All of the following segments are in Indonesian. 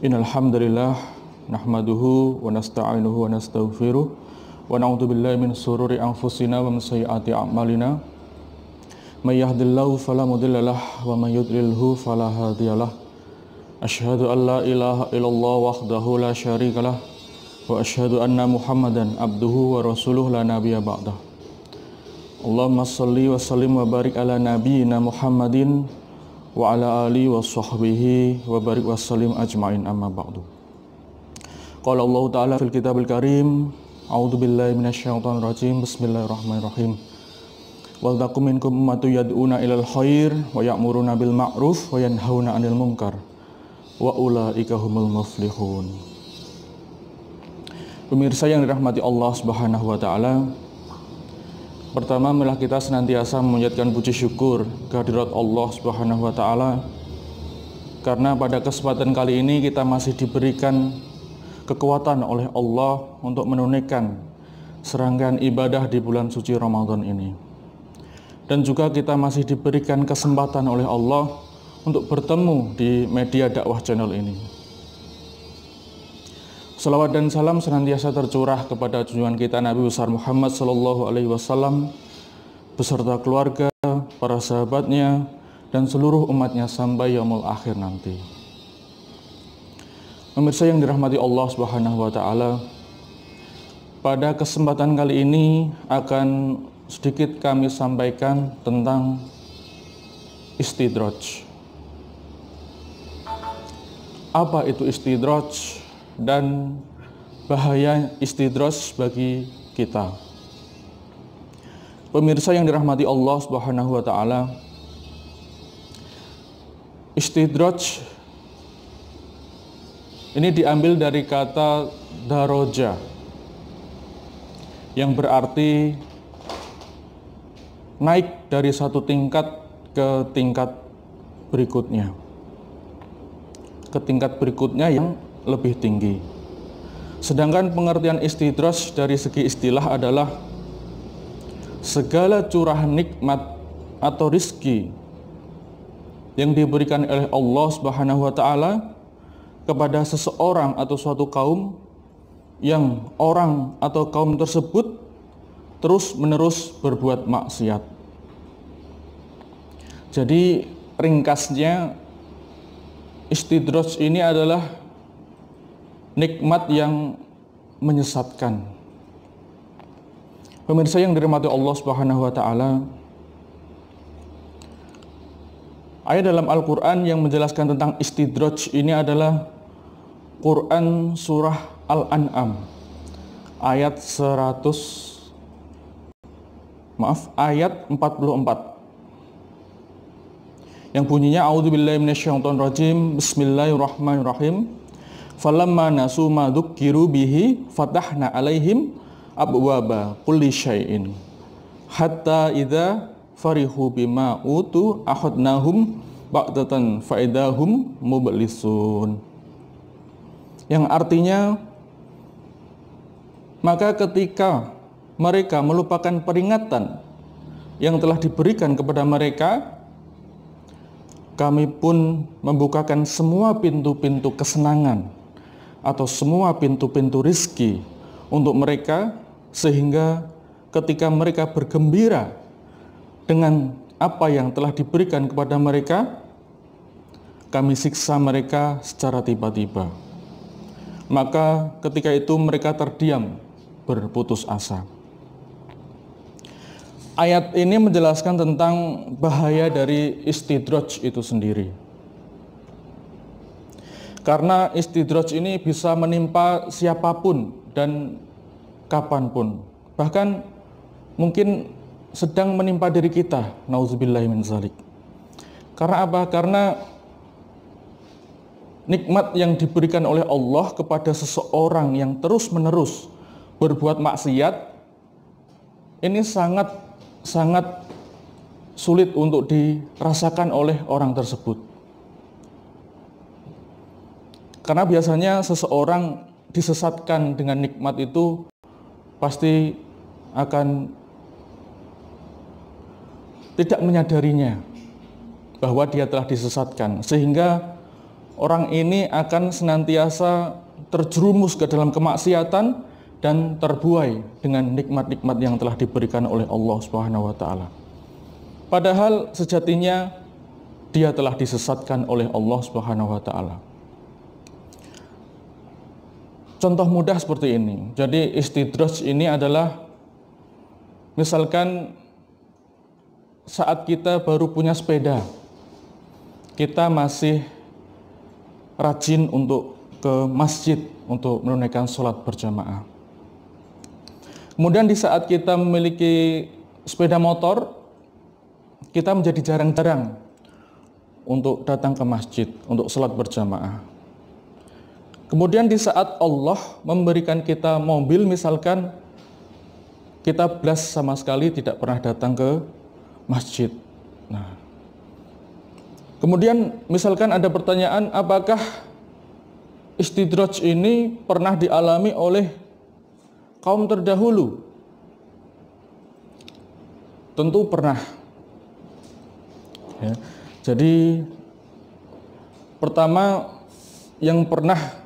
Innal hamdalillah nahmaduhu wa nasta'inuhu wa nastaghfiruh wa na'udzu billahi min shururi anfusina wa min sayyiati a'malina. May yahdihillahu fala mudhillalah wa may yudlilhu fala hadiyalah. Asyhadu an la ilaha illallah wahdahu la syarikalah wa asyhadu anna Muhammadan abduhu wa rasuluh la nabiyya ba'dah. Allahumma shalli wa sallim wa barik ala nabiyyina Muhammadin wa ala alihi wa sahbihi wa barik wa sallim ajma'in amma ba'du. Qala Allah Ta'ala fil kitabil karim, a'udzu billahi minasyaitonir rajim, bismillahirrahmanirrahim. Wal takum minkum ummatun yad'una ilal khair wa ya'muruna bil ma'ruf wa yanhauna 'anil munkar wa ulaika humul muflihun. Pemirsa yang dirahmati Allah Subhanahu wa taala, pertama, marilah kita senantiasa memanjatkan puji syukur kehadirat Allah Subhanahu wa taala karena pada kesempatan kali ini kita masih diberikan kekuatan oleh Allah untuk menunaikan serangkaian ibadah di bulan suci Ramadan ini. Dan juga kita masih diberikan kesempatan oleh Allah untuk bertemu di media dakwah channel ini. Salawat dan salam senantiasa tercurah kepada junjungan kita Nabi besar Muhammad sallallahu alaihi wasallam beserta keluarga, para sahabatnya, dan seluruh umatnya sampai yaumul akhir nanti. Pemirsa yang dirahmati Allah Subhanahu wa taala, pada kesempatan kali ini akan sedikit kami sampaikan tentang istidraj. Apa itu istidraj dan bahaya istidraj bagi kita? Pemirsa yang dirahmati Allah Subhanahu wa taala, istidraj ini diambil dari kata daroja yang berarti naik dari satu tingkat ke tingkat berikutnya, ke tingkat berikutnya yang lebih tinggi. Sedangkan pengertian istidraj dari segi istilah adalah segala curah nikmat atau rizki yang diberikan oleh Allah Subhanahu wa taala kepada seseorang atau suatu kaum yang orang atau kaum tersebut terus-menerus berbuat maksiat. Jadi ringkasnya, istidraj ini adalah nikmat yang menyesatkan. Pemirsa yang dirahmati Allah Subhanahu wa taala, ayat dalam Al-Qur'an yang menjelaskan tentang istidraj ini adalah Quran surah Al-An'am ayat 44 yang bunyinya a'udzubillahi minasyaitonirrajim, bismillahirrahmanirrahim. Falamma nasu ma dzukkiru bihi fatahna alaihim abwaba kulli syai'in hatta idza farihu bima utu akhadnahum ba'datan faidahum mublisun. Yang artinya, maka ketika mereka melupakan peringatan yang telah diberikan kepada mereka, kami pun membukakan semua pintu-pintu kesenangan atau semua pintu-pintu rizki untuk mereka, sehingga ketika mereka bergembira dengan apa yang telah diberikan kepada mereka, kami siksa mereka secara tiba-tiba. Maka ketika itu mereka terdiam, berputus asa. Ayat ini menjelaskan tentang bahaya dari istidraj itu sendiri. Karena istidraj ini bisa menimpa siapapun dan kapanpun. Bahkan mungkin sedang menimpa diri kita, nauzubillahi min dzalik. Karena apa? Karena nikmat yang diberikan oleh Allah kepada seseorang yang terus-menerus berbuat maksiat ini sangat sulit untuk dirasakan oleh orang tersebut. Karena biasanya seseorang disesatkan dengan nikmat itu pasti akan tidak menyadarinya bahwa dia telah disesatkan, sehingga orang ini akan senantiasa terjerumus ke dalam kemaksiatan dan terbuai dengan nikmat-nikmat yang telah diberikan oleh Allah Subhanahu wa taala. Padahal sejatinya dia telah disesatkan oleh Allah Subhanahu wa taala. Contoh mudah seperti ini. Jadi istidraj ini adalah misalkan saat kita baru punya sepeda, kita masih rajin untuk ke masjid untuk menunaikan sholat berjamaah. Kemudian di saat kita memiliki sepeda motor, kita menjadi jarang-jarang untuk datang ke masjid untuk sholat berjamaah. Kemudian di saat Allah memberikan kita mobil, misalkan kita belas sama sekali tidak pernah datang ke masjid. Nah, kemudian misalkan ada pertanyaan, apakah istidraj ini pernah dialami oleh kaum terdahulu? Tentu pernah. Ya. Jadi pertama yang pernah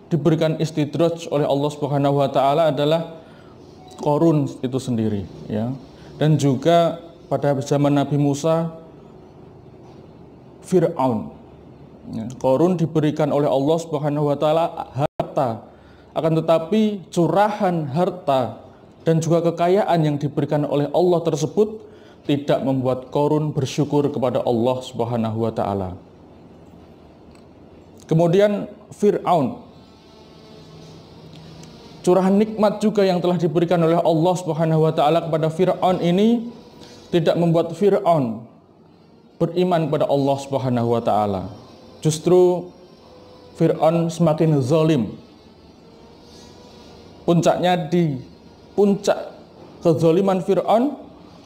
diberikan istidraj oleh Allah Subhanahu wa taala adalah Qarun itu sendiri, ya. Dan juga pada zaman Nabi Musa, Fir'aun. Ya, Qarun diberikan oleh Allah Subhanahu wa taala harta, akan tetapi curahan harta dan juga kekayaan yang diberikan oleh Allah tersebut tidak membuat Qarun bersyukur kepada Allah Subhanahu wa taala. Kemudian Fir'aun, curahan nikmat juga yang telah diberikan oleh Allah Subhanahu wa taala kepada Fir'aun ini tidak membuat Fir'aun beriman kepada Allah Subhanahu wa taala. Justru Fir'aun semakin zalim. Puncaknya di puncak kezaliman Fir'aun,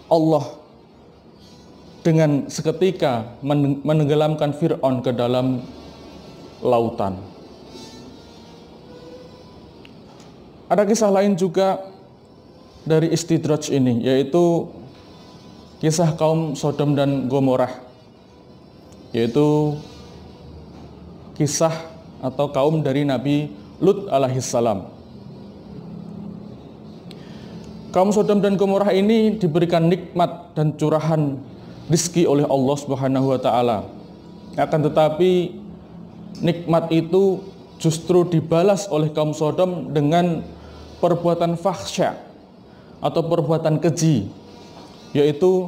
Allah dengan seketika menenggelamkan Fir'aun ke dalam lautan. Ada kisah lain juga dari istidraj ini, yaitu kisah kaum Sodom dan Gomorrah, yaitu kisah atau kaum dari Nabi Lut alaihissalam. Kaum Sodom dan Gomorrah ini diberikan nikmat dan curahan rizki oleh Allah Subhanahu wa taala. Akan tetapi nikmat itu justru dibalas oleh kaum Sodom dengan perbuatan fahsya atau perbuatan keji, yaitu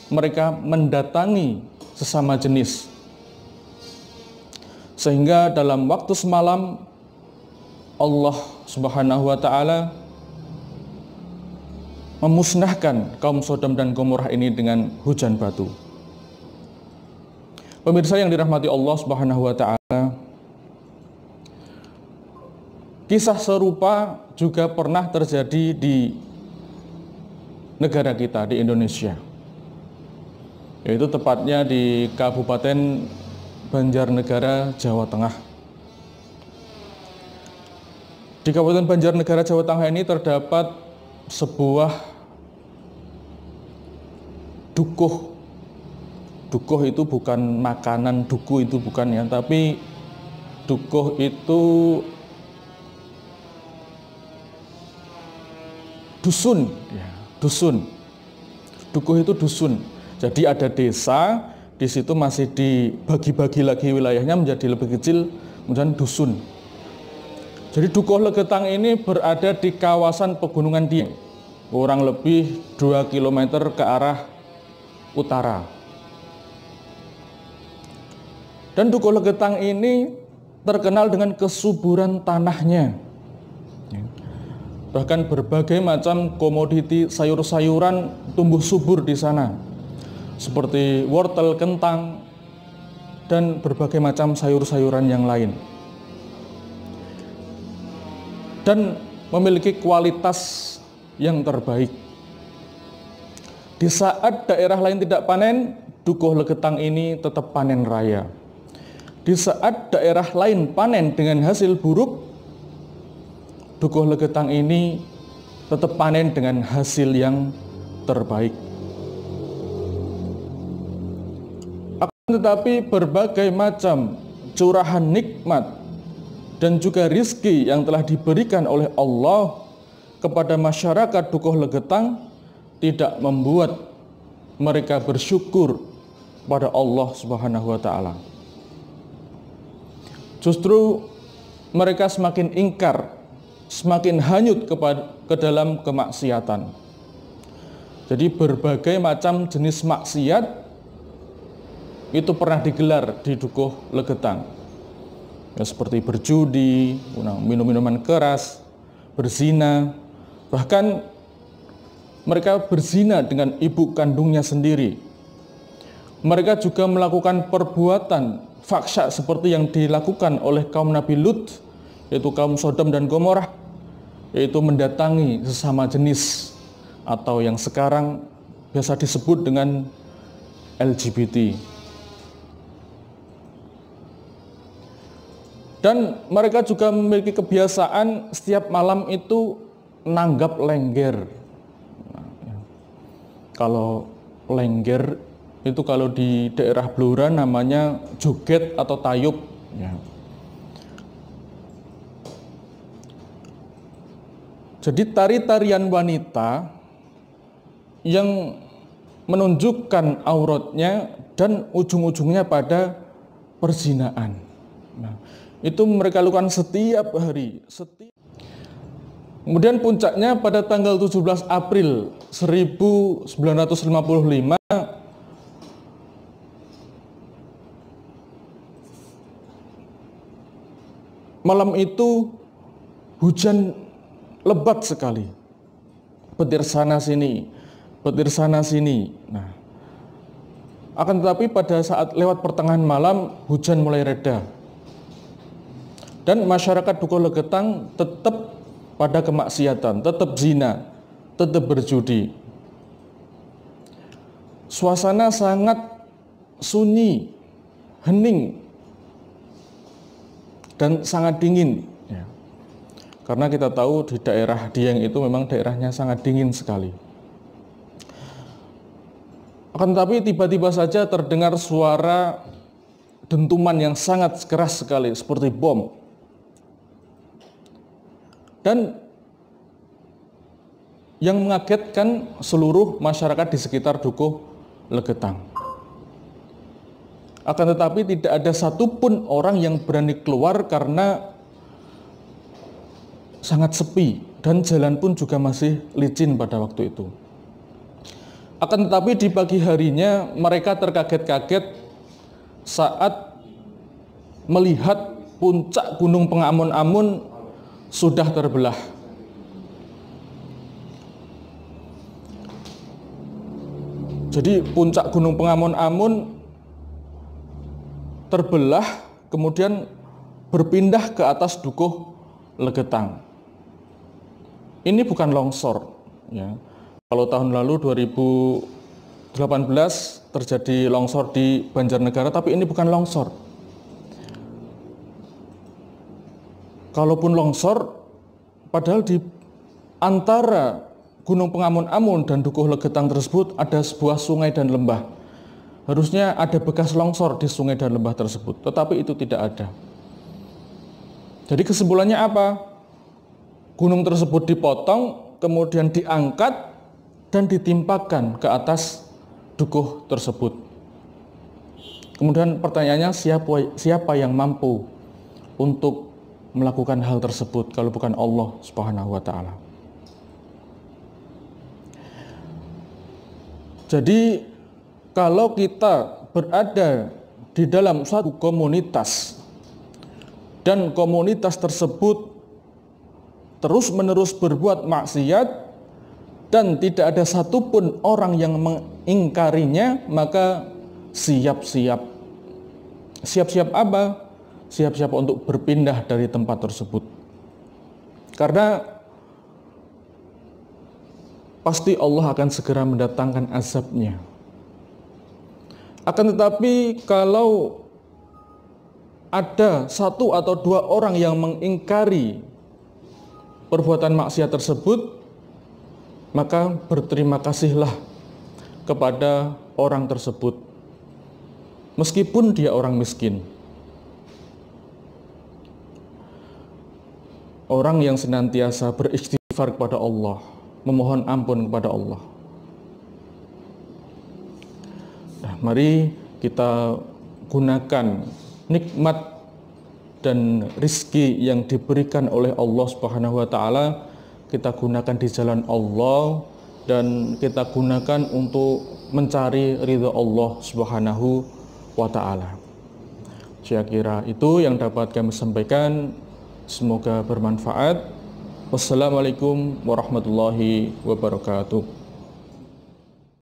mereka mendatangi sesama jenis. Sehingga dalam waktu semalam Allah Subhanahu wa taala memusnahkan kaum Sodom dan Gomorrah ini dengan hujan batu. Pemirsa yang dirahmati Allah Subhanahu wa taala, kisah serupa juga pernah terjadi di negara kita, di Indonesia, yaitu tepatnya di Kabupaten Banjarnegara, Jawa Tengah. Di Kabupaten Banjarnegara, Jawa Tengah ini terdapat sebuah dukuh. Dukuh itu bukan makanan, duku itu bukan ya, tapi dukuh itu dusun, ya, dusun. Dukuh itu dusun. Jadi ada desa, di situ masih dibagi-bagi lagi wilayahnya menjadi lebih kecil, kemudian dusun. Jadi Dukuh Legetang ini berada di kawasan Pegunungan Dieng, kurang lebih 2 km ke arah utara. Dan Dukuh Legetang ini terkenal dengan kesuburan tanahnya. Bahkan berbagai macam komoditi sayur-sayuran tumbuh subur di sana, seperti wortel, kentang, dan berbagai macam sayur-sayuran yang lain. Dan memiliki kualitas yang terbaik. Di saat daerah lain tidak panen, Dukuh Legetang ini tetap panen raya. Di saat daerah lain panen dengan hasil buruk, Dukuh Legetang ini tetap panen dengan hasil yang terbaik. Akan tetapi berbagai macam curahan nikmat dan juga rizki yang telah diberikan oleh Allah kepada masyarakat Dukuh Legetang tidak membuat mereka bersyukur pada Allah Subhanahu wa taala. Justru mereka semakin ingkar, semakin hanyut ke dalam kemaksiatan. Jadi berbagai macam jenis maksiat itu pernah digelar di Dukuh Legetang. Ya, seperti berjudi, minum minuman keras, berzina, bahkan mereka berzina dengan ibu kandungnya sendiri. Mereka juga melakukan perbuatan fahsya seperti yang dilakukan oleh kaum Nabi Lut, yaitu kaum Sodom dan Gomorrah, yaitu mendatangi sesama jenis atau yang sekarang biasa disebut dengan LGBT. Dan mereka juga memiliki kebiasaan setiap malam itu nanggap lengger. Kalau lengger itu kalau di daerah Blora namanya joget atau tayub. Ya. Jadi tari-tarian wanita yang menunjukkan auratnya dan ujung-ujungnya pada perzinaan. Nah, itu mereka lakukan setiap hari. Kemudian puncaknya pada tanggal 17 April 1955 malam itu hujan lebat sekali. Petir sana sini, petir sana sini. Nah, akan tetapi pada saat lewat pertengahan malam hujan mulai reda. Dan masyarakat Dukuh Legetang tetap pada kemaksiatan, tetap zina, tetap berjudi. Suasana sangat sunyi, hening, dan sangat dingin. Ya. Karena kita tahu di daerah Dieng itu memang daerahnya sangat dingin sekali. Akan tetapi tiba-tiba saja terdengar suara dentuman yang sangat keras sekali, seperti bom. Dan yang mengagetkan seluruh masyarakat di sekitar Dukuh Legetang. Akan tetapi tidak ada satupun orang yang berani keluar karena sangat sepi dan jalan pun juga masih licin pada waktu itu. Akan tetapi di pagi harinya mereka terkaget-kaget saat melihat puncak Gunung Pengamun-Amun sudah terbelah. Jadi puncak Gunung Pengamun-Amun terbelah, kemudian berpindah ke atas Dukuh Legetang. Ini bukan longsor. Ya. Kalau tahun lalu 2018 terjadi longsor di Banjarnegara, tapi ini bukan longsor. Kalaupun longsor, padahal di antara Gunung Pengamun-Amun dan Dukuh Legetang tersebut ada sebuah sungai dan lembah. Harusnya ada bekas longsor di sungai dan lembah tersebut, tetapi itu tidak ada. Jadi kesimpulannya apa? Gunung tersebut dipotong, kemudian diangkat dan ditimpakan ke atas Dukuh tersebut. Kemudian pertanyaannya, siapa yang mampu untuk melakukan hal tersebut kalau bukan Allah Subhanahu wa taala. Jadi kalau kita berada di dalam suatu komunitas dan komunitas tersebut terus-menerus berbuat maksiat dan tidak ada satupun orang yang mengingkarinya, maka siap-siap. Siap-siap apa? Siap-siap untuk berpindah dari tempat tersebut. Karena pasti Allah akan segera mendatangkan azabnya. Akan tetapi kalau ada satu atau dua orang yang mengingkari perbuatan maksiat tersebut, maka berterima kasihlah kepada orang tersebut, meskipun dia orang miskin. orang yang senantiasa beristighfar kepada Allah, memohon ampun kepada Allah. Nah, mari kita gunakan nikmat dan rizki yang diberikan oleh Allah Subhanahu wa Ta'ala, kita gunakan di jalan Allah dan kita gunakan untuk mencari ridha Allah Subhanahu wa Ta'ala. Saya kira itu yang dapat kami sampaikan. Semoga bermanfaat. Wassalamualaikum warahmatullahi wabarakatuh.